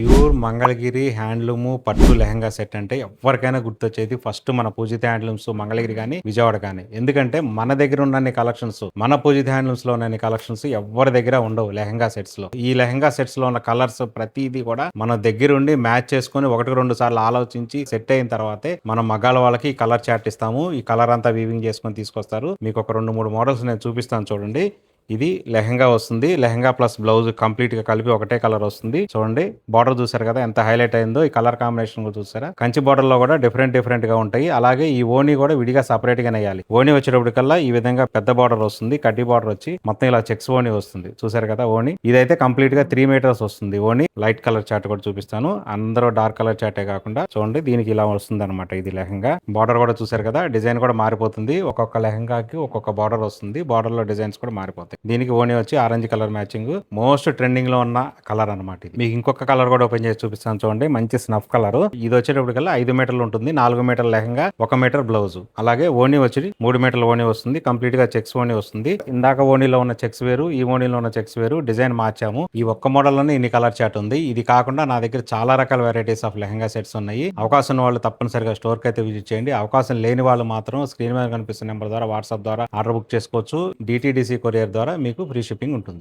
Pure Mangalagiri handloom పట్టు lehenga set అంటే ఎవరికైనా గుర్తొచ్చేది ఫస్ట్ మన పూజిత హ్యాండ్లూమ్స్ మంగళగిరి కానీ విజయవాడ కానీ. ఎందుకంటే మన దగ్గర ఉన్న కలెక్షన్స్, మన పూజిత హ్యాండ్లూమ్స్ లో ఉన్న కలెక్షన్స్ ఎవరి దగ్గర ఉండవు లెహంగా సెట్స్ లో. ఈ లెహంగా సెట్స్ లో ఉన్న కలర్స్ ప్రతిదీ కూడా మన దగ్గరుండి మ్యాచ్ చేసుకుని 1-2 సార్లు ఆలోచించి సెట్ అయిన తర్వాతే మనం మగాళ్ళ వాళ్ళకి ఈ కలర్ చార్ట్ ఇస్తాము. ఈ కలర్ అంతా వీవింగ్ చేసుకొని తీసుకొస్తారు. మీకు ఒక 2-3 మోడల్స్ నేను చూపిస్తాను చూడండి. ఇది లెహంగా వస్తుంది. లెహంగా ప్లస్ బ్లౌజ్ కంప్లీట్ గా కలిపి ఒకటే కలర్ వస్తుంది. చూడండి బార్డర్ చూసారు కదా ఎంత హైలైట్ అయిందో. ఈ కలర్ కాంబినేషన్ కూడా చూసారా. కంచి బార్డర్ లో కూడా డిఫరెంట్ గా ఉంటాయి. అలాగే ఈ ఓణి కూడా విడిగా సపరేట్ గా నేయాలి. ఓణి వచ్చేటప్పటికల్లా ఈ విధంగా పెద్ద బార్డర్ వస్తుంది. కడ్డీ బార్డర్ వచ్చి మొత్తం ఇలా చెక్స్ ఓణి వస్తుంది. చూసారు కదా ఓణి. ఇదైతే కంప్లీట్ గా 3 మీటర్స్ వస్తుంది ఓణి. లైట్ కలర్ చార్ట్ కూడా చూపిస్తాను. అందరూ డార్క్ కలర్ చార్టే కాకుండా చూడండి దీనికి ఇలా వస్తుంది అనమాట. ఇది లెహంగా బార్డర్ కూడా చూసారు కదా. డిజైన్ కూడా మారిపోతుంది. ఒక్కొక్క లెహంగాకి ఒక్కొక్క బార్డర్ వస్తుంది. బార్డర్ లో డిజైన్స్ కూడా మారిపోతాయి. దీనికి ఓణి వచ్చి orange colour matching. Most trending లో ఉన్న కలర్ అనమాట ఇది. మీకు ఇంకొక కలర్ కూడా ఓపెన్ చేసి చూపిస్తాను చూడండి. మంచి స్నఫ్ కలర్. ఇది వచ్చేటప్పటికల్లా 5 మీటర్లు ఉంటుంది. 4 మీటర్ల లెహంగా, 1 మీటర్ బ్లౌజ్. అలాగే ఓణి వచ్చి 3 మీటర్ల ఓణి వస్తుంది. కంప్లీట్ గా చెక్స్ ఓణి వస్తుంది. ఇందాక ఓణిలో ఉన్న చెక్స్ వేరు, ఈ ఓణిలో ఉన్న చెక్స్ వేరు. డిజైన్ మార్చాము. ఈ ఒక్క మోడల్ లోనే ఇన్ని కలర్ చార్ట్ ఉంది. ఇది కాకుండా నా దగ్గర చాలా రకాల వెరైటీస్ ఆఫ్ లెహంగా సెట్స్ ఉన్నాయి. అవకాశం ఉన్న వాళ్ళు తప్పనిసరిగా స్టోర్ కి అయితే విజిట్ చేయండి. అవకాశం లేని వాళ్ళు మాత్రం స్క్రీన్ మీద కనిపిస్తున్న నెంబర్ ద్వారా వాట్సాప్ ద్వారా ఆర్డర్ బుక్ చేసుకోవచ్చు. DTDC కొరియర్ ద్వారా మీకు ఫ్రీ షిప్పింగ్ ఉంటుంది.